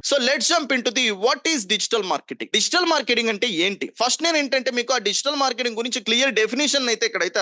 So let's jump into the what is digital marketing. Digital marketing అంటే ఏంటి? First నేను ఏంటంటే మీకు ఆ డిజిటల్ మార్కెటింగ్ గురించి క్లియర్ డెఫినేషన్ అయితే ఇక్కడైతే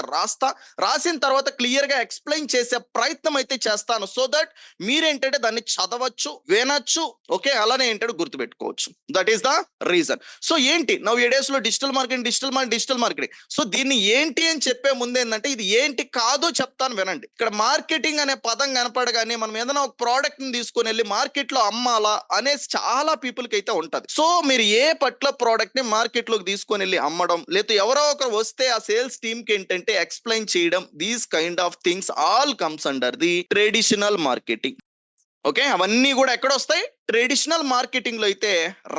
రాసిన తర్వాత క్లియర్ గా ఎక్స్ప్లెయిన్ చేసే ప్రయత్నం అయితే చేస్తాను. సో దట్ మీరేంటంటే దాన్ని చదవచ్చు, వినొచ్చు, ఓకే, అలానే ఏంటంటే గుర్తుపెట్టుకోవచ్చు. That is the reason. So ఏంటి నవ్ ఈ డేస్ లో డిజిటల్ మార్కెటింగ్. సో దీన్ని ఏంటి అని చెప్పే ముందు ఏంటంటే ఇది ఏంటి కాదో చెప్తాను వినండి. ఇక్కడ మార్కెటింగ్ అనే పదం కనపడగానే మనం ఏదైనా ఒక ప్రోడక్ట్ ని తీసుకొని వెళ్ళి మార్కెట్ లో అమ్మాలా అనేసి చాలా పీపుల్ కి అయితే ఉంటది. సో మీరు ఏ పర్టికులర్ ప్రోడక్ట్ ని మార్కెట్ లోకి తీసుకొని వెళ్ళి అమ్మడం, లేదా ఎవరో ఒకరు వస్తే ఆ సేల్స్ టీమ్ కి ఏంటంటే ఎక్స్ప్లెయిన్ చేయడం, these kind of things all comes under the traditional marketing. Okay, అవన్నీ కూడా ఎక్కడ వస్తాయి? ట్రెడిషనల్ మార్కెటింగ్ లో అయితే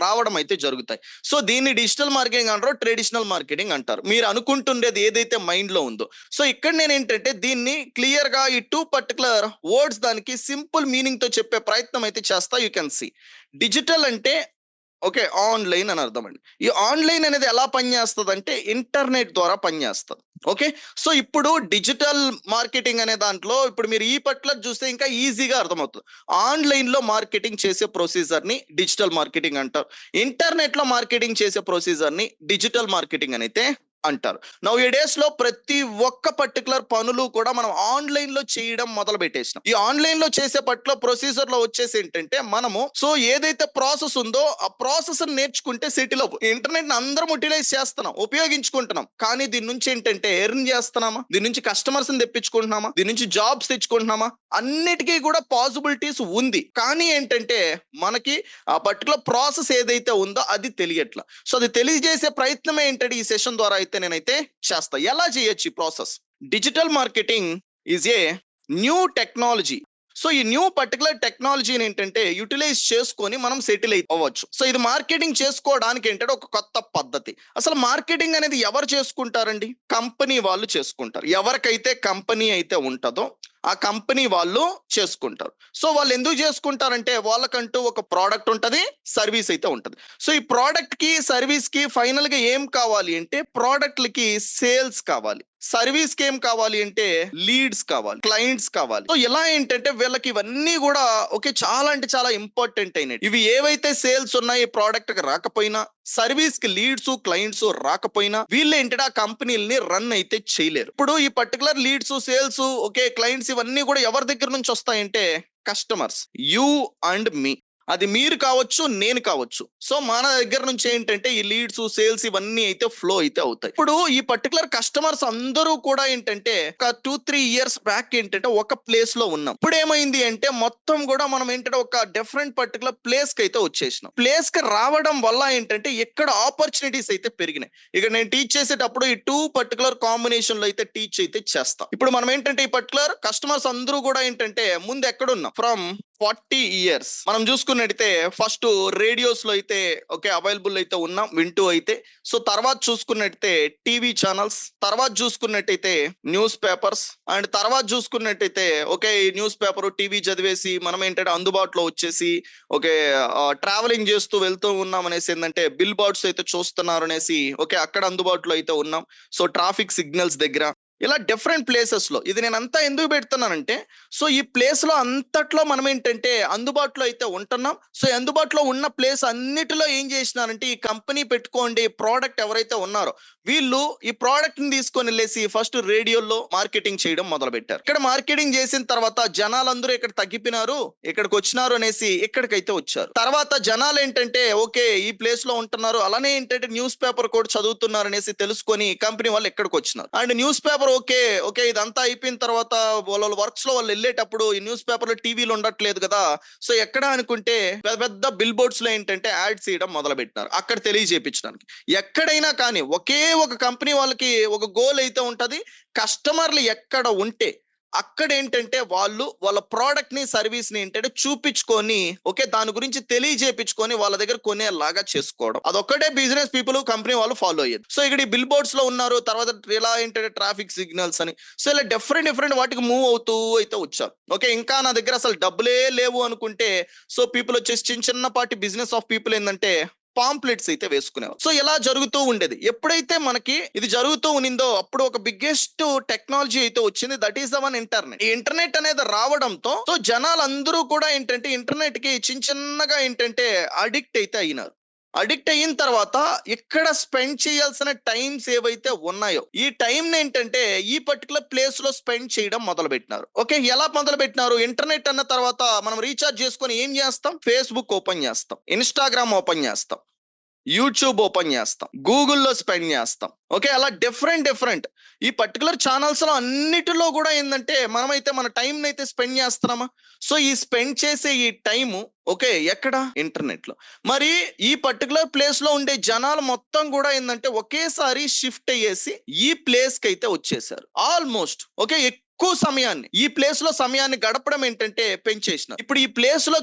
రావడం అయితే జరుగుతాయి. సో దీన్ని డిజిటల్ మార్కెటింగ్ అంటారు, ట్రెడిషనల్ మార్కెటింగ్ అంటారు. మీరు అనుకుంటుండేది ఏదైతే మైండ్ లో ఉందో. సో ఇక్కడ నేను ఏంటంటే దీన్ని క్లియర్ గా ఈ 2 పర్టికులర్ వర్డ్స్ దానికి సింపుల్ మీనింగ్ తో చెప్పే ప్రయత్నం అయితే చేస్తా. యూ కెన్ సీ డిజిటల్ అంటే ఓకే ఆన్లైన్ అని అర్థం అండి. ఈ ఆన్లైన్ అనేది ఎలా పనిచేస్తుంది అంటే ఇంటర్నెట్ ద్వారా పనిచేస్తుంది. ఓకే, సో ఇప్పుడు డిజిటల్ మార్కెటింగ్ అనే దాంట్లో ఇప్పుడు మీరు ఈ పర్టికులర్ చూస్తే ఇంకా ఈజీగా అర్థమవుతుంది. ఆన్లైన్ లో మార్కెటింగ్ చేసే ప్రొసీజర్ ని డిజిటల్ మార్కెటింగ్ అంటారు. ఇంటర్నెట్ లో మార్కెటింగ్ చేసే ప్రొసీజర్ ని డిజిటల్ మార్కెటింగ్ అని అయితే అంటారు. నవ్ ఈ డేస్ లో ప్రతి ఒక్క పర్టికులర్ పనులు కూడా మనం ఆన్లైన్ లో చేయడం మొదలు పెట్టేసినాం. ఈ ఆన్లైన్ లో చేసే పర్టికులర్ ప్రొసీజర్ లో వచ్చేసి ఏంటంటే మనము సో ఏదైతే ప్రాసెస్ ఉందో ఆ ప్రాసెస్ నేర్చుకుంటే సిటీలో ఇంటర్నెట్ ని అందరం యూటిలైజ్ చేస్తున్నాం, ఉపయోగించుకుంటున్నాం. కానీ దీని నుంచి ఏంటంటే ఎర్న్ చేస్తున్నామా? దీని నుంచి కస్టమర్స్ ని తెప్పించుకుంటున్నామా? దీని నుంచి జాబ్స్ తెచ్చుకుంటున్నామా? అన్నిటికీ కూడా పాసిబిలిటీస్ ఉంది. కానీ ఏంటంటే మనకి ఆ పర్టికులర్ ప్రాసెస్ ఏదైతే ఉందో అది తెలియట్లా. సో అది తెలియజేసే ప్రయత్నం ఏంటంటే ఈ సెషన్ ద్వారా అయితే నేనైతే చేస్తా. ఎలా చేయొచ్చు ఈ process? Digital marketing is a new technology. So ఈ న్యూ పర్టికులర్ టెక్నాలజీని ఏంటంటే యూటిలైజ్ చేసుకొని మనం సెటిల్ అవ్వచ్చు. సో ఇది మార్కెటింగ్ చేసుకోవడానికి ఏంటంటే ఒక కొత్త పద్ధతి. అసలు మార్కెటింగ్ అనేది ఎవరు చేసుకుంటారండి? కంపెనీ వాళ్ళు చేసుకుంటారు. ఎవరికైతే కంపెనీ అయితే ఉంటుందో ఆ కంపెనీ వాళ్ళు చేసుకుంటారు. సో వాళ్ళు ఎందుకు చేసుకుంటారంటే వాళ్ళకంటూ ఒక ప్రోడక్ట్ ఉంటది, సర్వీస్ అయితే ఉంటది. సో ఈ ప్రోడక్ట్ కి సర్వీస్ కి ఫైనల్ గా ఏం కావాలి అంటే ప్రోడక్ట్లకి సేల్స్ కావాలి, సర్వీస్ కి ఏం కావాలి అంటే లీడ్స్ కావాలి, క్లయింట్స్ కావాలి. సో ఇలా ఏంటంటే వీళ్ళకి ఇవన్నీ కూడా ఓకే చాలా అంటే చాలా ఇంపార్టెంట్ అయినవి. ఇవి ఏవైతే సేల్స్ ఉన్నాయి ప్రోడక్ట్ కి రాకపోయినా, సర్వీస్ కి లీడ్స్ క్లయింట్స్ రాకపోయినా వీళ్ళు ఏంటంటే ఆ కంపెనీలని రన్ అయితే చేయలేరు. ఇప్పుడు ఈ particular leads sales okay clients ఇవన్నీ కూడా ఎవరి దగ్గర నుంచి వస్తాయంటే కస్టమర్స్, యూ అండ్ మీ. అది మీరు కావచ్చు, నేను కావచ్చు. సో మన దగ్గర నుంచి ఏంటంటే ఈ లీడ్స్ సేల్స్ ఇవన్నీ అయితే ఫ్లో అయితే అవుతాయి. ఇప్పుడు ఈ పర్టికులర్ కస్టమర్స్ అందరూ కూడా ఏంటంటే ఒక 2-3 ఇయర్స్ బ్యాక్ ఏంటంటే ఒక ప్లేస్ లో ఉన్నాం. ఇప్పుడు ఏమైంది అంటే మొత్తం కూడా మనం ఏంటంటే ఒక డిఫరెంట్ పర్టికులర్ ప్లేస్ కి అయితే వచ్చేసినాం. ప్లేస్ కి రావడం వల్ల ఏంటంటే ఎక్కడ ఆపర్చునిటీస్ అయితే పెరిగినాయి. ఇక్కడ నేను టీచ్ చేసేటప్పుడు ఈ 2 పర్టికులర్ కాంబినేషన్ లో అయితే టీచ్ అయితే చేస్తాం. ఇప్పుడు మనం ఏంటంటే ఈ పర్టికులర్ కస్టమర్స్ అందరూ కూడా ఏంటంటే ముందు ఎక్కడున్నాం ఫ్రమ్ 40 ఇయర్స్ మనం చూసుకున్నట్టయితే ఫస్ట్ రేడియోస్ లో అయితే ఓకే అవైలబుల్ అయితే ఉన్నాం వింటూ అయితే. సో తర్వాత చూసుకున్నట్టయితే టీవీ ఛానల్స్, తర్వాత చూసుకున్నట్టయితే న్యూస్ పేపర్స్, అండ్ తర్వాత చూసుకున్నట్టయితే ఓకే ఈ న్యూస్ పేపర్ టీవీ చదివేసి మనం ఏంటంటే అందుబాటులో వచ్చేసి ఓకే ట్రావెలింగ్ చేస్తూ వెళ్తూ ఉన్నాం అనేసి ఏంటంటే బిల్ బోర్డ్స్ అయితే చూస్తున్నారు అనేసి ఓకే అక్కడ అందుబాటులో అయితే ఉన్నాం. సో ట్రాఫిక్ సిగ్నల్స్ దగ్గర ఇలా డిఫరెంట్ ప్లేసెస్ లో ఇది నేను అంతా ఎందుకు పెడుతున్నానంటే సో ఈ ప్లేస్ లో అంతట్లో మనం ఏంటంటే అందుబాటులో అయితే ఉంటున్నాం. సో అందుబాటులో ఉన్న ప్లేస్ అన్నిటిలో ఏం చేసినారంటే ఈ కంపెనీ పెట్టుకోండి ప్రోడక్ట్ ఎవరైతే ఉన్నారో వీళ్ళు ఈ ప్రోడక్ట్ ని తీసుకొని వెళ్ళేసి ఫస్ట్ రేడియోలో మార్కెటింగ్ చేయడం మొదలు పెట్టారు. ఇక్కడ మార్కెటింగ్ చేసిన తర్వాత జనాలందరూ ఇక్కడ తగ్గిపోయినారు, ఇక్కడికి వచ్చినారు అనేసి ఇక్కడికైతే వచ్చారు. తర్వాత జనాలు ఏంటంటే ఓకే ఈ ప్లేస్ లో ఉంటున్నారు, అలానే ఏంటంటే న్యూస్ పేపర్ కూడా చదువుతున్నారు అనేసి తెలుసుకొని కంపెనీ వాళ్ళు ఇక్కడికి వచ్చినారు. అండ్ న్యూస్ పేపర్ ఓకే ఇదంతా అయిపోయిన తర్వాత వాళ్ళ వర్క్స్ లో వాళ్ళు వెళ్ళేటప్పుడు ఈ న్యూస్ పేపర్ లో టీవీలు ఉండట్లేదు కదా, సో ఎక్కడ అనుకుంటే పెద్ద పెద్ద బిల్ బోర్డ్స్ లో ఏంటంటే యాడ్స్ చేయడం మొదలు పెట్టినారు అక్కడ తెలియజేపించడానికి. ఎక్కడైనా కానీ ఒకే ఒక కంపెనీ వాళ్ళకి ఒక గోల్ అయితే ఉంటది, కస్టమర్లు ఎక్కడ ఉంటే అక్కడ ఏంటంటే వాళ్ళు వాళ్ళ ప్రోడక్ట్ ని సర్వీస్ ని ఏంటంటే చూపించుకొని ఓకే దాని గురించి తెలియజేపించుకొని వాళ్ళ దగ్గర కొనేలాగా చేసుకోవడం. అదొక్కటే బిజినెస్ పీపుల్ కంపెనీ వాళ్ళు ఫాలో అయ్యేది. సో ఇక్కడ ఈ బిల్ బోర్డ్స్ లో ఉన్నారు, తర్వాత ఇలా ఏంటంటే ట్రాఫిక్ సిగ్నల్స్ అని సో ఇలా డిఫరెంట్ వాటికి మూవ్ అవుతూ అయితే వచ్చారు. ఓకే ఇంకా నా దగ్గర అసలు డబ్బులే లేవు అనుకుంటే సో పీపుల్ వచ్చేసి చిన్నపాటి బిజినెస్ ఆఫ్ పీపుల్ ఏంటంటే పాంప్లెట్స్ అయితే వేసుకునేవారు. సో ఇలా జరుగుతూ ఉండేది. ఎప్పుడైతే మనకి ఇది జరుగుతూ ఉన్నిందో అప్పుడు ఒక బిగ్గెస్ట్ టెక్నాలజీ అయితే వచ్చింది. That is the one internet. ఈ ఇంటర్నెట్ అనేది రావడంతో సో జనాలందరూ కూడా ఏంటంటే ఇంటర్నెట్ కి చిన్నగా ఏంటంటే అడిక్ట్ అయితే అయినారు. అడిక్ట్ అయిన తర్వాత ఇక్కడ స్పెండ్ చేయాల్సిన టైమ్స్ ఏవైతే ఉన్నాయో ఈ టైం ఏంటంటే ఈ పర్టికులర్ ప్లేస్ లో స్పెండ్ చేయడం మొదలు పెట్టినారు. ఓకే, ఎలా మొదలు పెట్టినారు? ఇంటర్నెట్ అన్న తర్వాత మనం రీఛార్జ్ చేసుకొని ఏం చేస్తాం? ఫేస్బుక్ ఓపెన్ చేస్తాం, ఇన్స్టాగ్రామ్ ఓపెన్ చేస్తాం, యూట్యూబ్ ఓపెన్ చేస్తాం, గూగుల్లో స్పెండ్ చేస్తాం. ఓకే, అలా డిఫరెంట్ ఈ పర్టికులర్ ఛానల్స్ లో అన్నిటిలో కూడా ఏంటంటే మనమైతే మన టైం అయితే స్పెండ్ చేస్తున్నామా? సో ఈ స్పెండ్ చేసే ఈ టైము ఓకే ఎక్కడ? ఇంటర్నెట్ లో. మరి ఈ పర్టికులర్ ప్లేస్ లో ఉండే జనాలు మొత్తం కూడా ఏంటంటే ఒకేసారి షిఫ్ట్ అయ్యేసి ఈ ప్లేస్ కి అయితే వచ్చేసారు ఆల్మోస్ట్. ఓకే, ఎక్కువ సమయాన్ని ఈ ప్లేస్ లో సమయాన్ని గడపడం ఏంటంటే పెంచేసిన. ఇప్పుడు ఈ ప్లేస్ లో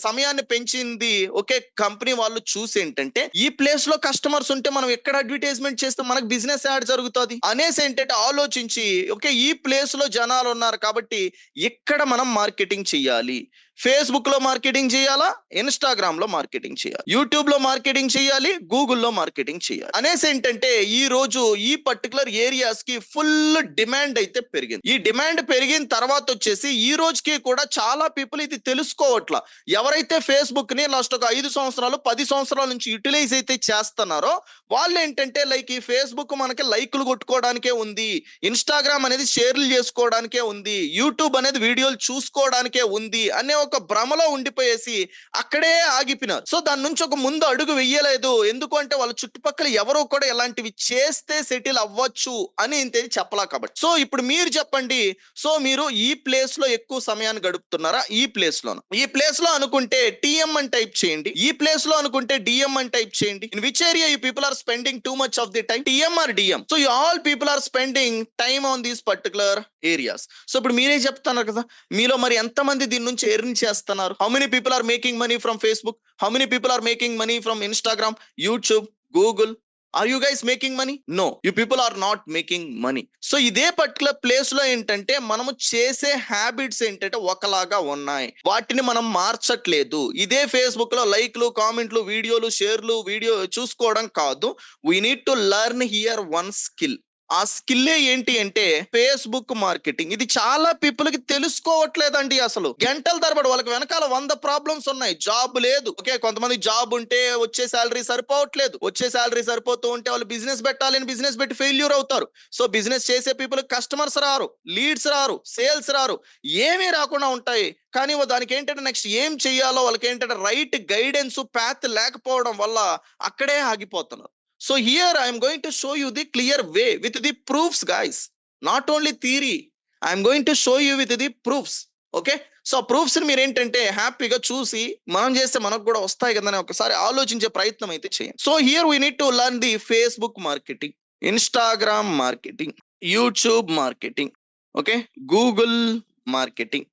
సమయాన్ని పెంచింది ఓకే కంపెనీ వాళ్ళు చూసి ఏంటంటే ఈ ప్లేస్ లో కస్టమర్స్ ఉంటే మనం ఎక్కడ అడ్వర్టైజ్మెంట్ చేస్తే మనకు బిజినెస్ యాడ్ జరుగుతుంది అనేసి ఏంటంటే ఆలోచించి ఓకే ఈ ప్లేస్ లో జనాలు ఉన్నారు కాబట్టి ఇక్కడ మనం మార్కెటింగ్ చేయాలి. ఫేస్బుక్ లో మార్కెటింగ్ చేయాలా, ఇన్స్టాగ్రామ్ లో మార్కెటింగ్ చేయాలి, యూట్యూబ్ లో మార్కెటింగ్ చేయాలి, గూగుల్లో మార్కెటింగ్ చేయాలి అనేసి ఏంటంటే ఈ రోజు ఈ పర్టికులర్ ఏరియాస్ కి ఫుల్ డిమాండ్ అయితే పెరిగింది. ఈ డిమాండ్ పెరిగిన తర్వాత వచ్చేసి ఈ రోజుకి కూడా చాలా పీపుల్ ఇది తెలుసుకోవట్లా. ఎవరైతే ఫేస్బుక్ ని లాస్ట్ ఒక 5 సంవత్సరాలు 10 సంవత్సరాల నుంచి యూటిలైజ్ అయితే చేస్తున్నారో వాళ్ళు ఏంటంటే లైక్ ఈ ఫేస్బుక్ మనకి లైక్లు కొట్టుకోవడానికే ఉంది, ఇన్స్టాగ్రామ్ అనేది షేర్లు చేసుకోవడానికే ఉంది, యూట్యూబ్ అనేది వీడియోలు చూసుకోవడానికే ఉంది అనే ఒక భ్రమలో ఉండిపోయేసి అక్కడే ఆగిపోయినారు. సో దాని నుంచి ఒక ముందు అడుగు వెయ్యలేదు. ఎందుకు అంటే వాళ్ళ చుట్టుపక్కల ఎవరో కూడా ఇలాంటివి చేస్తే సెటిల్ అవ్వచ్చు అని చెప్పలా కాబట్టి. సో ఇప్పుడు మీరు చెప్పండి, సో మీరు ఈ ప్లేస్ లో ఎక్కువ సమయాన్ని గడుపుతున్నారా? ఈ ప్లేస్ లో అనుకుంటే టిఎం అని టైప్ చేయండి, ఈ ప్లేస్ లో అనుకుంటే డిఎం అని టైప్ చేయండి. In which area you people are spending too much of the time, TM or DM? So you all people are spending time on these particular areas. So ఇప్పుడు మీరే చెప్తున్నారు కదా, మీలో మరి ఎంత మంది దీని నుంచి ఎర్న్ చేస్తున్నారు? How many people are making money from Facebook? How many people are making money from Instagram, YouTube, Google? Are you guys making money? No, you people are not making money. So ఇదే particular place లో ఏంటంటే మనము చేసే habits ఏంటంటే ఒకలాగా ఉన్నాయి, వాటిని మనం మార్చట్లేదు. ఇదే ఫేస్బుక్ లో లైక్లు, కామెంట్లు, వీడియోలు, షేర్లు, వీడియో చూసుకోవడం కాదు. We need to learn here one skill. ఆ స్కిల్ ఏంటి అంటే ఫేస్బుక్ మార్కెటింగ్. ఇది చాలా పీపుల్ కి తెలుసుకోవట్లేదండి. అసలు గంటల తరబడి వాళ్ళకి వెనకాల 100 ప్రాబ్లమ్స్ ఉన్నాయి. జాబ్ లేదు. ఓకే, కొంతమంది జాబ్ ఉంటే వచ్చే శాలరీ సరిపోవట్లేదు. వచ్చే శాలరీ సరిపోతూ ఉంటే వాళ్ళు బిజినెస్ పెట్టాలని బిజినెస్ పెట్టి ఫెయిల్యూర్ అవుతారు. సో బిజినెస్ చేసే పీపుల్ కస్టమర్స్ రారు, లీడ్స్ రారు, సేల్స్ రారు, ఏమీ రాకుండా ఉంటాయి. కానీ దానికి ఏంటంటే నెక్స్ట్ ఏం చెయ్యాలో వాళ్ళకి ఏంటంటే రైట్ గైడెన్స్ పాత్ లేకపోవడం వల్ల అక్కడే ఆగిపోతున్నారు. So here I am going to show you the clear way with the proofs, guys. Not only theory, I am going to show you with the proofs. Okay, so proofs ని మీరు ఏంటంటే హ్యాపీగా చూసి మనం చేస్తే మనకు కూడా వస్తాయి కదా అని ఒకసారి ఆలోచించే ప్రయత్నం అయితే చేయండి. So here we need to learn the Facebook marketing, Instagram marketing, YouTube marketing, okay, Google marketing.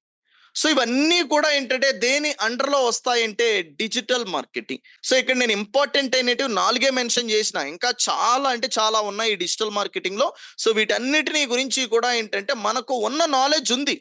So ఇవన్నీ కూడా ఏంటంటే దేని అండర్ లో వస్తాయంటే డిజిటల్ మార్కెటింగ్. సో ఇక్కడ నేను ఇంపార్టెంట్ అయినట్టు 4 మెన్షన్ చేసిన, ఇంకా చాలా అంటే చాలా ఉన్నాయి ఈ డిజిటల్ మార్కెటింగ్ లో. సో వీటన్నిటిని గురించి కూడా ఏంటంటే మనకు ఉన్న నాలెడ్జ్ ఉంది,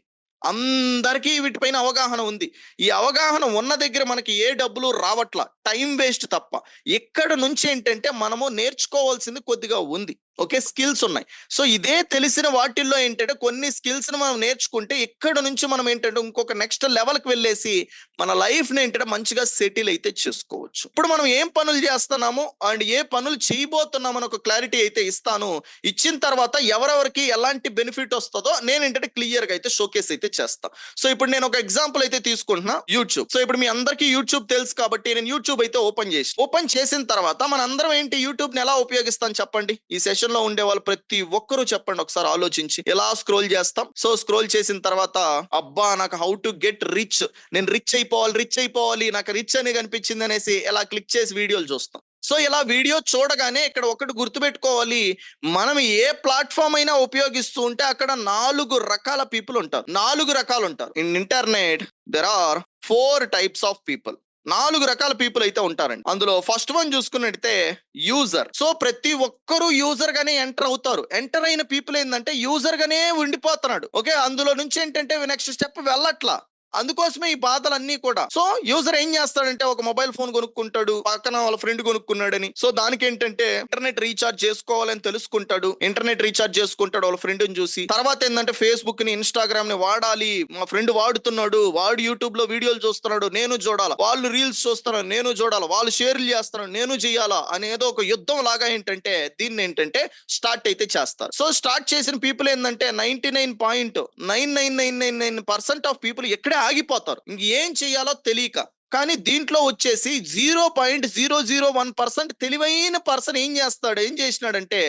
అందరికీ వీటిపైన అవగాహన ఉంది. ఈ అవగాహన ఉన్న దగ్గర మనకి ఏ డబ్బులు రావట్ల, టైం వేస్ట్ తప్ప. ఎక్కడ నుంచి ఏంటంటే మనము నేర్చుకోవాల్సింది కొద్దిగా ఉంది. ఓకే, స్కిల్స్ ఉన్నాయి. సో ఇదే తెలిసిన వాటిల్లో ఏంటంటే కొన్ని స్కిల్స్ ని మనం నేర్చుకుంటే ఇక్కడ నుంచి మనం ఏంటంటే ఇంకొక నెక్స్ట్ లెవెల్ కి వెళ్ళేసి మన లైఫ్ ని ఏంటంటే మంచిగా సెటిల్ అయితే చేసుకోవచ్చు. ఇప్పుడు మనం ఏం పనులు చేస్తున్నాము అండ్ ఏ పనులు చేయబోతున్నాము అని ఒక క్లారిటీ అయితే ఇస్తాను. ఇచ్చిన తర్వాత ఎవరెవరికి ఎలాంటి బెనిఫిట్ వస్తుందో నేను ఏంటంటే క్లియర్ గా అయితే షోకేస్ అయితే చేస్తా. సో ఇప్పుడు నేను ఒక ఎగ్జాంపుల్ అయితే తీసుకుంటున్నా, యూట్యూబ్. సో ఇప్పుడు మీ అందరికీ యూట్యూబ్ తెలుసు కాబట్టి నేను యూట్యూబ్ అయితే ఓపెన్ చేసిన తర్వాత మన అందరం ఏంటి యూట్యూబ్ ని ఎలా ఉపయోగిస్తాం చెప్పండి. ఈ సెషన్ లో ఉండే వాళ్ళు ప్రతి ఒక్కరూ చెప్పండి ఒకసారి ఆలోచించి. ఎలా స్క్రోల్ చేస్తాం? సో స్క్రోల్ చేసిన తర్వాత అబ్బా నాకు హౌ టు గెట్ రిచ్, నేను రిచ్ అయిపోవాలి, నాకు రిచ్ అని కనిపించింది అనేసి ఎలా క్లిక్ చేసి వీడియోలు చూస్తాం. సో ఇలా వీడియో చూడగానే ఇక్కడ ఒకటి గుర్తుపెట్టుకోవాలి, మనం ఏ ప్లాట్ఫామ్ అయినా ఉపయోగిస్తూ ఉంటే అక్కడ 4 రకాల పీపుల్ ఉంటారు. 4 రకాలు ఉంటారు. In internet there are 4 types of people. 4 రకాల పీపుల్ అయితే ఉంటారండి. అందులో ఫస్ట్ వన్ చూసుకున్నట్టయితే యూజర్. సో ప్రతి ఒక్కరూ యూజర్ గానే ఎంటర్ అవుతారు. ఎంటర్ అయిన పీపుల్ ఏంటంటే యూజర్ గానే ఉండిపోతున్నాడు. ఓకే, అందులో నుంచి ఏంటంటే నెక్స్ట్ స్టెప్ వెళ్ళట్లా, అందుకోసమే ఈ బాధలన్నీ కూడా. సో యూజర్ ఏం చేస్తాడంటే ఒక మొబైల్ ఫోన్ కొనుక్కుంటాడు, పక్కన వాళ్ళ ఫ్రెండ్ కొనుక్కున్నాడని. సో దానికి ఏంటంటే ఇంటర్నెట్ రీఛార్జ్ చేసుకోవాలని తెలుసుకుంటాడు, ఇంటర్నెట్ రీఛార్జ్ చేసుకుంటాడు వాళ్ళ ఫ్రెండ్ ని చూసి. తర్వాత ఏంటంటే ఫేస్బుక్ ని, ఇన్స్టాగ్రామ్ ని వాడాలి, మా ఫ్రెండ్ వాడుతున్నాడు, వాడు యూట్యూబ్ లో వీడియోలు చూస్తున్నాడు, నేను చూడాలా, వాళ్ళు రీల్స్ చూస్తున్నారు, నేను చూడాలా, వాళ్ళు షేర్లు చేస్తున్నారు, నేను చేయాలా అనేదో ఒక యుద్ధం లాగా ఏంటంటే దీన్ని ఏంటంటే స్టార్ట్ అయితే చేస్తారు. సో స్టార్ట్ చేసిన పీపుల్ ఏంటంటే 99.99999% ఆఫ్ పీపుల్ ఎక్కడే ఆగిపోతారు, ఇంక ఏం చేయాలో తెలియక. కానీ దీంట్లో వచ్చేసి 0.001% తెలివైన పర్సన్ ఏం చేసినాడంటే,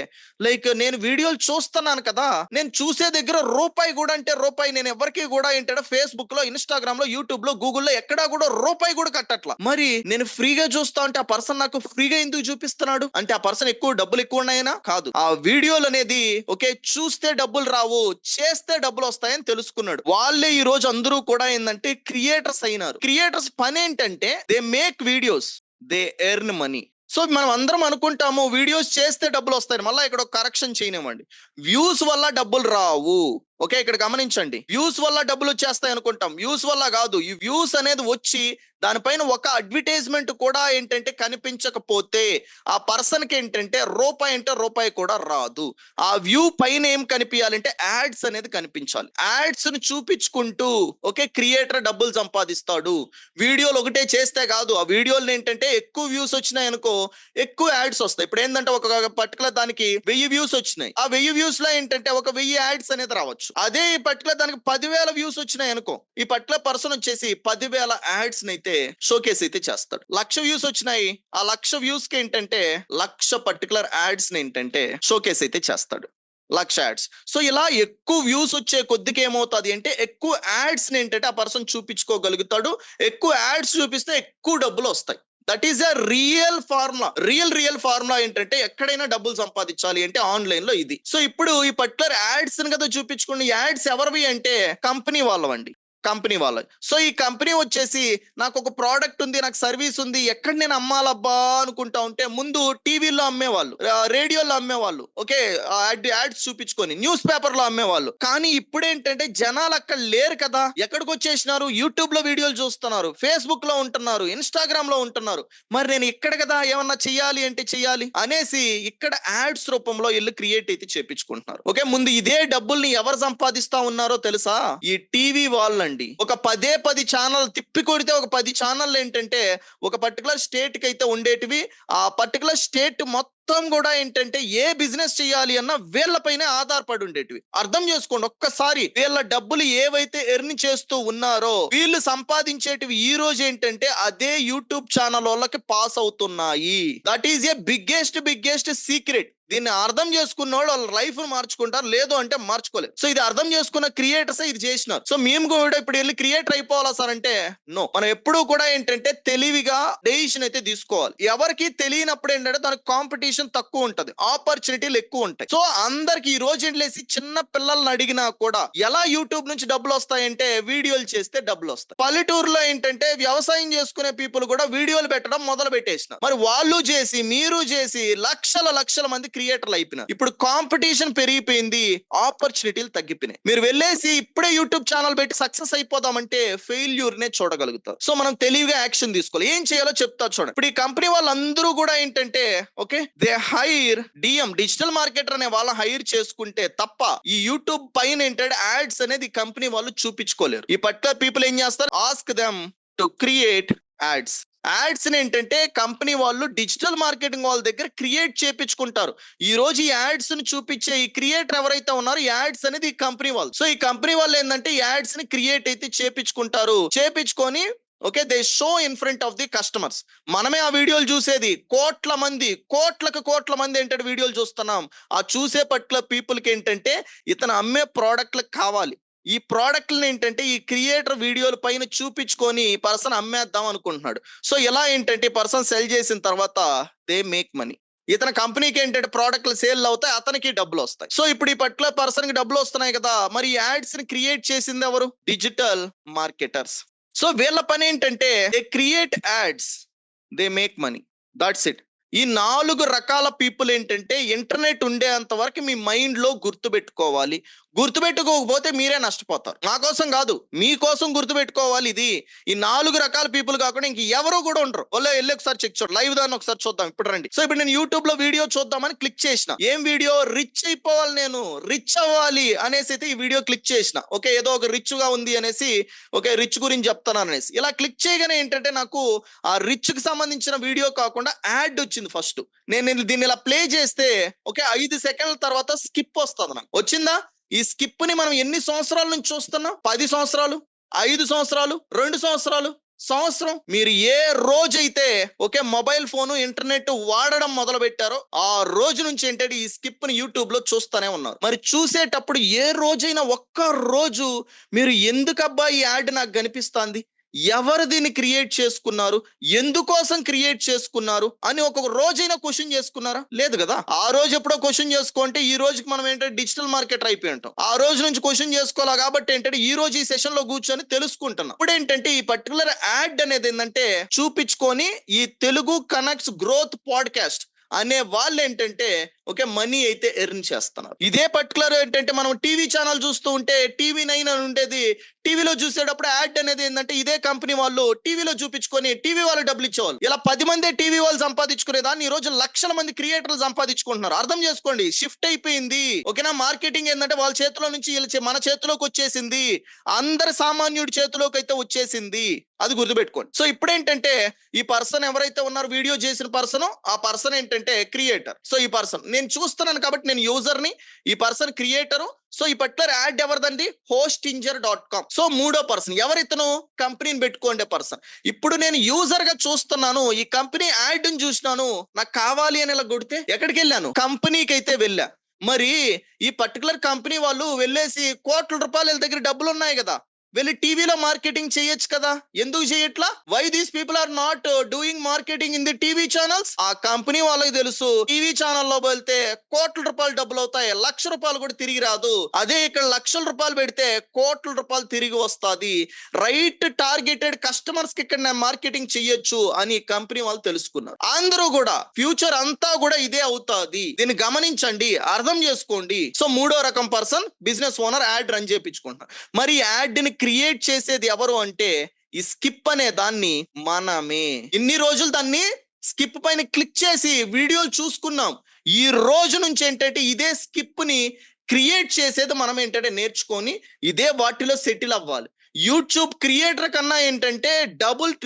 లైక్ నేను వీడియోలు చూస్తున్నాను కదా, నేను చూసే దగ్గర రూపాయి కూడా, అంటే రూపాయి నేను ఎవరికి కూడా ఏంటంటే ఫేస్బుక్ లో, ఇన్స్టాగ్రామ్ లో, యూట్యూబ్ లో, గూగుల్లో ఎక్కడా కూడా రూపాయి కూడా కట్టట్లా. మరి నేను ఫ్రీగా చూస్తా అంటే ఆ పర్సన్ నాకు ఫ్రీగా ఎందుకు చూపిస్తున్నాడు అంటే ఆ పర్సన్ డబ్బులు ఎక్కువ ఉన్నాయనా? కాదు. ఆ వీడియోలు అనేది ఓకే చూస్తే డబ్బులు రావు, చేస్తే డబ్బులు వస్తాయని తెలుసుకున్నాడు. వాళ్ళే ఈ రోజు అందరూ కూడా ఏంటంటే క్రియేటర్స్ అయినారు. క్రియేటర్స్ పని ఏంటంటే they make videos, they earn money. So మనం అందరం అనుకుంటాము వీడియోస్ చేస్తే డబ్బులు వస్తాయి. మళ్ళీ ఇక్కడ ఒక కరెక్షన్ చేయనివ్వండి, వ్యూస్ వల్ల డబ్బులు రావు. ఓకే, ఇక్కడ గమనించండి, వ్యూస్ వల్ల డబ్బులు వచ్చేస్తాయి అనుకుంటాం, వ్యూస్ వల్ల కాదు. ఈ వ్యూస్ అనేది వచ్చి దానిపైన ఒక అడ్వర్టైజ్మెంట్ కూడా ఏంటంటే కనిపించకపోతే ఆ పర్సన్ కి ఏంటంటే రూపాయి అంటే రూపాయి కూడా రాదు. ఆ వ్యూ పైన ఏం కనిపించాలంటే యాడ్స్ అనేది కనిపించాలి. యాడ్స్ ను చూపించుకుంటూ ఓకే క్రియేటర్ డబ్బులు సంపాదిస్తాడు. వీడియోలు ఒకటే చేస్తే కాదు, ఆ వీడియోలు ఏంటంటే ఎక్కువ వ్యూస్ వచ్చినాయి అనుకో ఎక్కువ యాడ్స్ వస్తాయి. ఇప్పుడు ఏంటంటే ఒక పర్టికులర్ దానికి 1000 వ్యూస్ వచ్చినాయి, ఆ 1000 వ్యూస్ లో ఏంటంటే ఒక 1000 యాడ్స్ అనేది రావచ్చు. అదే ఈ పర్టికులర్ దానికి 10,000 వ్యూస్ వచ్చినాయి అనుకో, ఈ పర్టికులర్ పర్సన్ వచ్చేసి 10,000 యాడ్స్ అయితే షోకేస్ అయితే చేస్తాడు. 1,00,000 వ్యూస్ వచ్చినాయి, ఆ 1,00,000 వ్యూస్ కి ఏంటంటే 1,00,000 పర్టికులర్ యాడ్స్ ఏంటంటే షోకేస్ అయితే చేస్తాడు, 1,00,000 యాడ్స్. సో ఇలా ఎక్కువ వ్యూస్ వచ్చే కొద్దికి ఏమవుతుంది అంటే ఎక్కువ యాడ్స్ ఏంటంటే ఆ పర్సన్ చూపించుకోగలుగుతాడు. ఎక్కువ యాడ్స్ చూపిస్తే ఎక్కువ డబ్బులు వస్తాయి. That is a real formula. Real formula ఏంటంటే ఎక్కడైనా డబ్బులు సంపాదించాలి అంటే ఆన్లైన్ లో ఇది. సో ఇప్పుడు ఈ పర్టికులర్ యాడ్స్ కదా చూపించుకుని, యాడ్స్ ఎవరివి అంటే కంపెనీ వాళ్ళవండి, కంపెనీ వాళ్ళ. సో ఈ కంపెనీ వచ్చేసి నాకు ఒక ప్రోడక్ట్ ఉంది, నాకు సర్వీస్ ఉంది, ఎక్కడ నేను అమ్మాలబ్బా అనుకుంటా ఉంటే ముందు టీవీలో అమ్మేవాళ్ళు, రేడియోలో అమ్మేవాళ్ళు, ఓకే యాడ్స్ చూపించుకొని న్యూస్ పేపర్ లో అమ్మేవాళ్ళు. కానీ ఇప్పుడు ఏంటంటే జనాలు అక్కడ లేరు కదా, ఎక్కడికి వచ్చేసినారు, యూట్యూబ్ లో వీడియోలు చూస్తున్నారు, ఫేస్బుక్ లో ఉంటున్నారు, ఇన్స్టాగ్రామ్ లో ఉంటున్నారు. మరి నేను ఇక్కడ కదా ఏమన్నా చెయ్యాలి అంటే చెయ్యాలి అనేసి ఇక్కడ యాడ్స్ రూపంలో ఇల్లు క్రియేట్ అయితే చేపించుకుంటున్నారు. ఓకే, ముందు ఇదే డబ్బుల్ని ఎవరు సంపాదిస్తా ఉన్నారో తెలుసా? ఈ టీవీ వాళ్ళండి. ఒక 10 ఛానల్ తిప్పి కొడితే ఒక 10 ఛానల్ ఏంటంటే ఒక పర్టికులర్ స్టేట్ కి అయితే ఉండేటివి. ఆ పర్టికులర్ స్టేట్ మొత్తం కూడా ఏంటంటే ఏ బిజినెస్ చేయాలి అన్న వీళ్ళపైనే ఆధారపడి ఉండేటివి. అర్థం చేసుకోండి ఒక్కసారి, వీళ్ళ డబ్బులు ఏవైతే ఎర్న్ చేస్తూ ఉన్నారో వీళ్ళు సంపాదించేటివి ఈ రోజు ఏంటంటే అదే యూట్యూబ్ ఛానల్ వాళ్ళకి పాస్ అవుతున్నాయి. That is a biggest secret. దీన్ని అర్థం చేసుకున్న వాళ్ళు వాళ్ళ లైఫ్ మార్చుకుంటారు, లేదు అంటే మార్చుకోలేదు. సో ఇది అర్థం చేసుకున్న క్రియేటర్స్ ఇది చేసినారు. సో మేము కూడా ఇప్పుడు వెళ్ళి క్రియేటర్ అయిపోవాలా సార్ అంటే నో. మనం ఎప్పుడూ కూడా ఏంటంటే తెలివిగా డెసిషన్ అయితే తీసుకోవాలి. ఎవరికి తెలియనప్పుడు ఏంటంటే దానికి కాంపిటీషన్ తక్కువ ఉంటది, ఆపర్చునిటీలు ఎక్కువ ఉంటాయి. సో అందరికి ఈ రోజు ఏంటేసి చిన్న పిల్లల్ని అడిగినా కూడా ఎలా యూట్యూబ్ నుంచి డబ్బులు వస్తాయంటే వీడియోలు చేస్తే డబ్బులు వస్తాయి. పల్లెటూరులో ఏంటంటే వ్యవసాయం చేసుకునే పీపుల్ కూడా వీడియోలు పెట్టడం మొదలు పెట్టేసిన, మరి వాళ్ళు చేసి మీరు చేసి లక్షల మంది క్రియేటర్లు అయిపోయినారు. ఇప్పుడు కాంపిటీషన్ పెరిగిపోయింది, ఆపర్చునిటీలు తగ్గిపోయినాయి. మీరు వెళ్ళేసి ఇప్పుడే యూట్యూబ్ ఛానల్ పెట్టి సక్సెస్ అయిపోదామంటే ఫెయిల్యూర్ నే చూడగలుగుతారు. సో మనం తెలివిగా యాక్షన్ తీసుకోవాలి. ఏం చేయాలో చెప్తా చూడండి. ఇప్పుడు ఈ కంపెనీ వాళ్ళందరూ కూడా ఏంటంటే okay they hire DM, digital marketer అనే వాళ్ళ హైర్ చేసుకుంటే తప్ప ఈ యూట్యూబ్ పైన ఏంటంటే యాడ్స్ అనేది కంపెనీ వాళ్ళు చూపించుకోలేరు. ఈ పర్టికులర్ పీపుల్ ఏం చేస్తారు, ask them to create ads. Ads ఏంటంటే కంపెనీ వాళ్ళు డిజిటల్ మార్కెటింగ్ వాళ్ళ దగ్గర క్రియేట్ చేపించుకుంటారు. ఈ రోజు ఈ యాడ్స్ ని చూపించే ఈ క్రియేటర్ ఎవరైతే ఉన్నారో యాడ్స్ అనేది ఈ కంపెనీ వాళ్ళు. సో ఈ కంపెనీ వాళ్ళు ఏంటంటే యాడ్స్ ని క్రియేట్ అయితే చేపించుకుంటారు, చేపించుకొని okay they show in front of the customers. మనమే ఆ వీడియోలు చూసేది కోట్ల మంది ఏంటంటే వీడియోలు చూస్తున్నాం. ఆ చూసే పర్టికులర్ పీపుల్ కి ఏంటంటే ఇతను అమ్మే ప్రోడక్ట్లకు కావాలి. ఈ ప్రోడక్ట్లను ఏంటంటే ఈ క్రియేటర్ వీడియోల పైన చూపించుకొని ఈ పర్సన్ అమ్మేద్దాం అనుకుంటున్నాడు. సో ఇలా ఏంటంటే పర్సన్ సెల్ చేసిన తర్వాత దే మేక్ మనీ. ఇతని కంపెనీకి ఏంటంటే ప్రోడక్ట్లు సేల్ అవుతాయి, అతనికి డబ్బులు వస్తాయి. సో ఇప్పుడు ఈ పర్టికులర్ పర్సన్ కి డబ్బులు వస్తున్నాయి కదా, మరి యాడ్స్ ని క్రియేట్ చేసింది ఎవరు? Digital marketers. సో వీళ్ళ పని ఏంటంటే they create ads, they make money, that's it. ఈ 4 రకాల పీపుల్ ఏంటంటే ఇంటర్నెట్ ఉండేంత వరకు మీ మైండ్ లో గుర్తు పెట్టుకోవాలి. గుర్తుపెట్టుకోకపోతే మీరే నష్టపోతారు. మా కోసం కాదు, మీకోసం గుర్తుపెట్టుకోవాలి. ఇది ఈ 4 రకాల పీపుల్ కాకుండా ఇంక ఎవరు కూడా ఉండరు. వెళ్ళి ఒకసారి చెక్ చూడండి, లైవ్ దాన్ని ఒకసారి చూద్దాం. ఇప్పుడు రండి. సో ఇప్పుడు నేను యూట్యూబ్ లో వీడియో చూద్దామని క్లిక్ చేసిన. ఏం వీడియో? రిచ్ అయిపోవాలి, నేను రిచ్ అవ్వాలి అనేసి అయితే ఈ వీడియో క్లిక్ చేసిన. ఓకే, ఏదో ఒక రిచ్ గా ఉంది అనేసి, ఓకే రిచ్ గురించి చెప్తాను అనేసి ఇలా క్లిక్ చేయగానే ఏంటంటే నాకు ఆ రిచ్ కి సంబంధించిన వీడియో కాకుండా యాడ్ వచ్చింది ఫస్ట్. నేను దీన్ని ఇలా ప్లే చేస్తే ఓకే 5 సెకండ్ల తర్వాత స్కిప్ వస్తుంది. నాకు వచ్చిందా? ఈ స్కిప్ ని మనం ఎన్ని సంవత్సరాల నుంచి చూస్తున్నాం? 10 సంవత్సరాలు, 5 సంవత్సరాలు, 2 సంవత్సరాలు, సంవత్సరం. మీరు ఏ రోజైతే ఓకే మొబైల్ ఫోన్ ఇంటర్నెట్ వాడడం మొదలు పెట్టారో ఆ రోజు నుంచి ఏంటంటే ఈ స్కిప్ ని యూట్యూబ్ లో చూస్తూనే ఉన్నారు. మరి చూసేటప్పుడు ఏ రోజైనా ఒక్క రోజు మీరు ఎందుకబ్బా ఈ యాడ్ నాకు కనిపిస్తుంది, ఎవరు దీన్ని క్రియేట్ చేసుకున్నారు, ఎందుకోసం క్రియేట్ చేసుకున్నారు అని ఒక రోజైనా క్వశ్చన్ చేసుకున్నారా? లేదు కదా. ఆ రోజు ఎప్పుడో క్వశ్చన్ చేసుకుంటే ఈ రోజుకి మనం ఏంటంటే డిజిటల్ మార్కెటర్ అయిపోయి ఉంటాం. ఆ రోజు నుంచి క్వశ్చన్ చేసుకోవాలా కాబట్టి ఏంటంటే ఈ రోజు ఈ సెషన్ లో కూర్చొని తెలుసుకుంటున్నాం. ఇప్పుడు ఏంటంటే ఈ పర్టికులర్ యాడ్ అనేది ఏంటంటే చూపించుకొని ఈ తెలుగు కనెక్ట్స్ గ్రోత్ పాడ్కాస్ట్ అనే వాళ్ళు ఏంటంటే ఓకే మనీ అయితే ఎర్న్ చేస్తున్నారు. ఇదే పర్టికులర్ ఏంటంటే మనం టీవీ ఛానల్ చూస్తూ ఉంటే TV9 అని ఉండేది. టీవీలో చూసేటప్పుడు యాడ్ అనేది ఏంటంటే ఇదే కంపెనీ వాళ్ళు టీవీలో చూపించుకొని టీవీ వాళ్ళు డబ్బులు ఇచ్చేవాళ్ళు. ఇలా 10 మంది టీవీ వాళ్ళు సంపాదించుకునే దాన్ని ఈ రోజు లక్షల మంది క్రియేటర్లు సంపాదించుకుంటున్నారు. అర్థం చేసుకోండి, షిఫ్ట్ అయిపోయింది. ఓకేనా. మార్కెటింగ్ ఏంటంటే వాళ్ళ చేతిలో నుంచి మన చేతిలోకి వచ్చేసింది, అందరి సామాన్యుడి చేతిలోకి అయితే వచ్చేసింది. అది గుర్తుపెట్టుకోండి. సో ఇప్పుడు ఏంటంటే ఈ పర్సన్ ఎవరైతే ఉన్నారో వీడియో చేసిన పర్సన్, ఆ పర్సన్ ఏంటంటే క్రియేటర్. సో ఈ పర్సన్ నేను చూస్తున్నాను కాబట్టి నేను యూజర్ ని, ఈ పర్సన్ క్రియేటరు. సో ఈ పర్టికులర్ యాడ్ ఎవరిదండి? hostinger.com. సో మూడో పర్సన్ ఎవరితను? కంపెనీని పెట్టుకోండి పర్సన్. ఇప్పుడు నేను యూజర్ గా చూస్తున్నాను, ఈ కంపెనీ యాడ్ ని చూసినాను, నాకు కావాలి అని ఇలా కొడితే ఎక్కడికి వెళ్ళాను? కంపెనీకి అయితే వెళ్ళా. మరి ఈ పర్టికులర్ కంపెనీ వాళ్ళు వెళ్ళేసి కోట్ల రూపాయల దగ్గర డబ్బులు ఉన్నాయి కదా, వెళ్ళి టీవీలో మార్కెటింగ్ చేయొచ్చు కదా, ఎందుకు చేయట్లా? Why these people are not doing marketing in the TV channels? ఆ కంపెనీ వాళ్ళకి తెలుసు టీవీ ఛానల్లో వెళ్తే కోట్ల రూపాయలు డబ్బులు అవుతాయి, ₹1,00,000 కూడా తిరిగి రాదు. అదే ఇక్కడ ₹1,00,000 పెడితే కోట్ల రూపాయలు తిరిగి వస్తుంది. రైట్ టార్గెటెడ్ కస్టమర్స్ కి ఇక్కడ నేను మార్కెటింగ్ చెయ్యొచ్చు అని కంపెనీ వాళ్ళు తెలుసుకున్నారు. అందరూ కూడా ఫ్యూచర్ అంతా కూడా ఇదే అవుతుంది. దీన్ని గమనించండి, అర్థం చేసుకోండి. సో మూడో రకం person business owner ad run చేయించుకుంటారు. మరి యాడ్ ని క్రియేట్ చేసేది ఎవరు అంటే ఈ స్కిప్ అనే దాన్ని మనమే. ఇన్ని రోజులు దాన్ని స్కిప్ పైన క్లిక్ చేసి వీడియోలు చూసుకున్నాం. ఈ రోజు నుంచి ఏంటంటే ఇదే స్కిప్ ని క్రియేట్ చేసేది మనం ఏంటంటే నేర్చుకొని ఇదే వాటిలో సెటిల్ అవ్వాలి. యూట్యూబ్ క్రియేటర్ కన్నా ఏంటంటే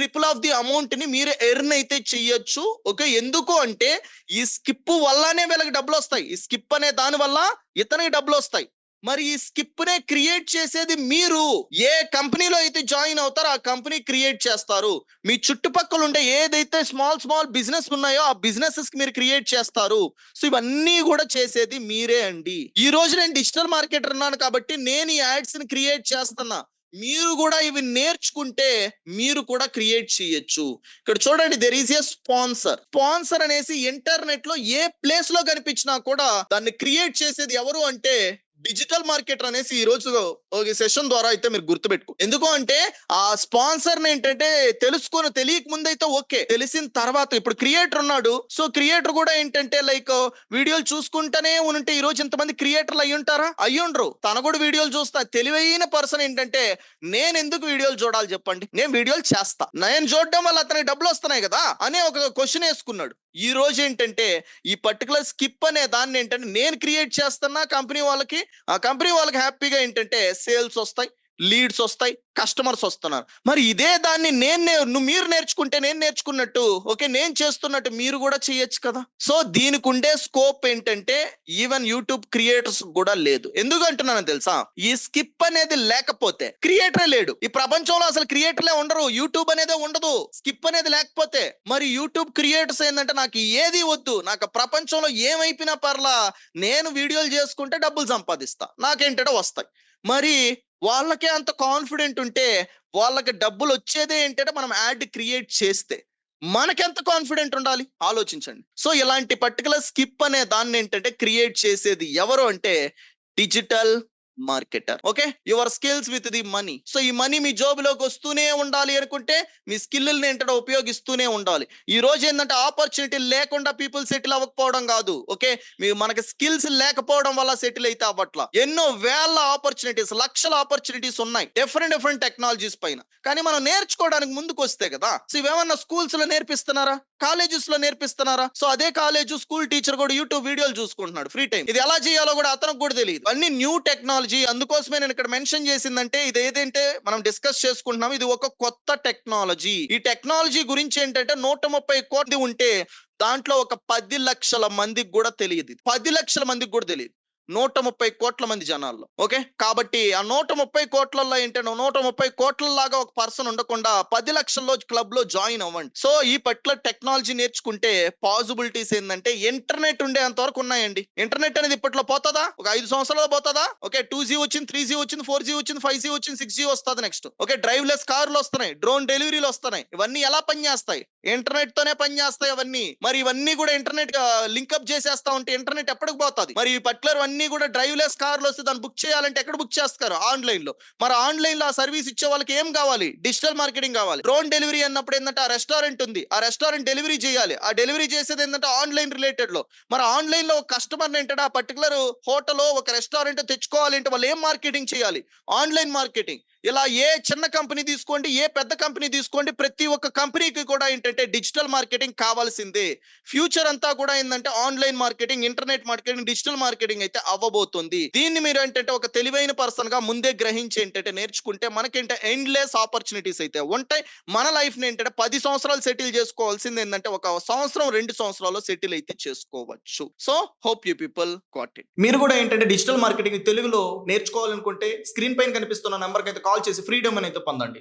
ట్రిపుల్ ఆఫ్ ది అమౌంట్ ని మీరు ఎర్న్ అయితే చెయ్యొచ్చు. ఓకే, ఎందుకు అంటే ఈ స్కిప్ వల్లనే వీళ్ళకి డబ్బులు వస్తాయి. ఈ స్కిప్ అనే దాని వల్ల ఇతనికి డబ్బులు వస్తాయి. మరి ఈ స్కిప్ నే క్రియేట్ చేసేది మీరు. ఏ కంపెనీలో అయితే జాయిన్ అవుతారో ఆ కంపెనీ క్రియేట్ చేస్తారు. మీ చుట్టుపక్కల ఉండే ఏదైతే స్మాల్ బిజినెస్ ఉన్నాయో ఆ బిజినెసెస్ కి మీరు క్రియేట్ చేస్తారు. సో ఇవన్నీ కూడా చేసేది మీరే అండి. ఈ రోజు నేను డిజిటల్ మార్కెటర్ ఉన్నాను కాబట్టి నేను ఈ యాడ్స్ ని క్రియేట్ చేస్తున్నా. మీరు కూడా ఇవి నేర్చుకుంటే మీరు కూడా క్రియేట్ చేయొచ్చు. ఇక్కడ చూడండి, దెర్ ఈస్ ఏ స్పాన్సర్ అనేసి ఇంటర్నెట్ లో ఏ ప్లేస్ లో కనిపించినా కూడా దాన్ని క్రియేట్ చేసేది ఎవరు అంటే డిజిటల్ మార్కెటర్ అనేసి ఈ రోజు సెషన్ ద్వారా అయితే మీరు గుర్తుపెట్టుకో. ఎందుకు అంటే ఆ స్పాన్సర్ ఏంటంటే తెలియక ముందైతే ఓకే, తెలిసిన తర్వాత ఇప్పుడు క్రియేటర్ ఉన్నాడు. సో క్రియేటర్ కూడా ఏంటంటే లైక్ వీడియోలు చూసుకుంటానే ఉంటే ఈ రోజు ఇంతమంది క్రియేటర్లు అయ్యి ఉంటారా? అయ్యుండ్రు. తన కూడా వీడియోలు చూస్తా. తెలివైన పర్సన్ ఏంటంటే నేను ఎందుకు వీడియోలు చూడాలి చెప్పండి, నేను వీడియోలు చేస్తా, నేను చూడడం వల్ల అతనికి డబ్బులు వస్తున్నాయి కదా అనే ఒక క్వశ్చన్ వేసుకున్నాడు. ఈ రోజు ఏంటంటే ఈ పర్టికులర్ స్కిప్ అనే దాన్ని ఏంటంటే నేను క్రియేట్ చేస్తున్నా కంపెనీ వాళ్ళకి. ఆ కంపెనీ వాళ్ళకి హ్యాపీగా ఏంటంటే సేల్స్ వస్తాయి, లీడ్స్ వస్తాయి, కస్టమర్స్ వస్తున్నారు. మరి ఇదే దాన్ని మీరు నేర్చుకుంటే నేను నేర్చుకున్నట్టు, ఓకే నేను చేస్తున్నట్టు మీరు కూడా చేయొచ్చు కదా. సో దీనికి ఉండే స్కోప్ ఏంటంటే ఈవెన్ యూట్యూబ్ క్రియేటర్స్ కూడా లేదు. ఎందుకు అంటున్నాను తెలుసా? ఈ స్కిప్ అనేది లేకపోతే క్రియేటరే లేడు. ఈ ప్రపంచంలో అసలు క్రియేటర్లే ఉండరు, యూట్యూబ్ అనేది ఉండదు స్కిప్ అనేది లేకపోతే. మరి యూట్యూబ్ క్రియేటర్స్ ఏంటంటే నాకు ఏది వద్దు, నాకు ప్రపంచంలో ఏమైపోయినా పర్లా, నేను వీడియోలు చేసుకుంటే డబ్బులు సంపాదిస్తా, నాకేంటంటే వస్తాయి. మరి వాళ్ళకే అంత కాన్ఫిడెంట్ ఉంటే వాళ్ళకి డబ్బులు వచ్చేదే ఏంటంటే మనం యాడ్ క్రియేట్ చేస్తే మనకెంత కాన్ఫిడెంట్ ఉండాలి ఆలోచించండి. సో ఇలాంటి పర్టికులర్ స్కిప్ అనే దాన్ని ఏంటంటే క్రియేట్ చేసేది ఎవరు అంటే digital marketer. Okay, your skills with the money. So ఈ మనీ మీ జోబులోకి వస్తూనే ఉండాలి అనుకుంటే మీ స్కిల్ని ఏంటంటే ఉపయోగిస్తూనే ఉండాలి. ఈ రోజు ఏంటంటే ఆపర్చునిటీ లేకుండా పీపుల్ సెటిల్ అవ్వకపోవడం కాదు. ఓకే, మనకి స్కిల్స్ లేకపోవడం వల్ల సెటిల్ అయితే అవ్వట్ల. ఎన్నో వేల ఆపర్చునిటీస్, లక్షల ఆపర్చునిటీస్ ఉన్నాయి డిఫరెంట్ టెక్నాలజీస్ పైన. కానీ మనం నేర్చుకోవడానికి ముందుకు వస్తే కదా. సో ఇవేమన్నా స్కూల్స్ లో నేర్పిస్తున్నారా, కాలేజెస్ లో నేర్పిస్తున్నారా? సో అదే కాలేజ్ స్కూల్ టీచర్ కూడా యూట్యూబ్ వీడియోలు చూసుకుంటున్నాడు ఫ్రీ టైం. ఇది ఎలా చేయాలో కూడా అతనికి కూడా తెలియదు. అన్ని న్యూ టెక్నాలజీ. అందుకోసమే నేను ఇక్కడ మెన్షన్ చేసిందంటే ఇది ఏదంటే మనం డిస్కస్ చేసుకుంటున్నాం, ఇది ఒక కొత్త టెక్నాలజీ. ఈ టెక్నాలజీ గురించి ఏంటంటే 130 కోట్లు ఉంటే దాంట్లో ఒక 10 లక్షల మందికి కూడా తెలియదు. 10 లక్షల మందికి కూడా తెలియదు 130 కోట్ల మంది జనాల్లో. ఓకే, కాబట్టి ఆ 130 కోట్లలో ఏంటంటే 130 కోట్లలాగా ఒక పర్సన్ ఉండకుండా 10 లక్షల్లో క్లబ్ లో జాయిన్ అవ్వండి. సో ఈ పర్టికులర్ టెక్నాలజీ నేర్చుకుంటే పాసిబిలిటీస్ ఏంటంటే ఇంటర్నెట్ ఉండేంత వరకు ఉన్నాయండి. ఇంటర్నెట్ అనేది ఇప్పట్లో పోతుందా? ఒక 5 సంవత్సరాలు పోతుందా? ఓకే, 2G వచ్చింది, 3G వచ్చింది, 4G వచ్చింది, 5G వచ్చింది, 6G వస్తుంది నెక్స్ట్. ఓకే, డ్రైవ్లెస్ కార్లు వస్తున్నాయి, డ్రోన్ డెలివరీలు వస్తున్నాయి. ఇవన్నీ ఎలా పనిచేస్తాయి? ఇంటర్నెట్ తోనే పనిచేస్తాయి అవన్నీ. మరి ఇవన్నీ కూడా ఇంటర్నెట్ లింకప్ చేసేస్తా ఉంటే ఇంటర్నెట్ ఎప్పటికి పోతుంది? మరి ఈ పర్టికులర్ అన్ని కూడా డ్రైవ్లెస్ కార్లు వస్తే దాన్ని బుక్ చేయాలంటే ఎక్కడ బుక్ చేస్తారు? ఆన్లైన్ లో. మరి ఆన్లైన్ లో ఆ సర్వీస్ ఇచ్చే వాళ్ళకి ఏం కావాలి? డిజిటల్ మార్కెటింగ్ కావాలి. డ్రోన్ డెలివరీ అన్నప్పుడు ఏంటంటే ఆ రెస్టారెంట్ ఉంది, ఆ రెస్టారెంట్ డెలివరీ చేయాలి. ఆ డెలివరీ చేసేది ఏంటంటే ఆన్లైన్ రిలేటెడ్ లో. మరి ఆన్లైన్ లో ఒక కస్టమర్ ఏంటంటే ఆ పర్టికులర్ హోటల్, ఒక రెస్టారెంట్ తెచ్చుకోవాలి అంటే వాళ్ళు ఏం మార్కెటింగ్ చేయాలి? Online marketing. ఇలా ఏ చిన్న కంపెనీ తీసుకోండి, ఏ పెద్ద కంపెనీ తీసుకోండి, ప్రతి ఒక్క కంపెనీకి కూడా ఏంటంటే డిజిటల్ మార్కెటింగ్ కావాల్సిందే. ఫ్యూచర్ అంతా కూడా ఏంటంటే online marketing, internet marketing, digital marketing అయితే అవ్వబోతుంది. దీన్ని మీరు ఏంటంటే ఒక తెలివైన పర్సన్ గా ముందే గ్రహించి ఏంటంటే నేర్చుకుంటే మనకేంటే ఎండ్లెస్ ఆపర్చునిటీస్ అయితే ఉంటాయి. మన లైఫ్ ని ఏంటంటే 10 సంవత్సరాలు సెటిల్ చేసుకోవాల్సింది ఏంటంటే ఒక సంవత్సరం 2 సంవత్సరాల్లో సెటిల్ అయితే చేసుకోవచ్చు. So hope you people got it. మీరు కూడా ఏంటంటే డిజిటల్ మార్కెటింగ్ తెలుగులో నేర్చుకోవాలనుకుంటే స్క్రీన్ పైన కనిపిస్తున్న నెంబర్కి అయితే కాల్ చేసి ఫ్రీడమ్ అయితే పొందండి.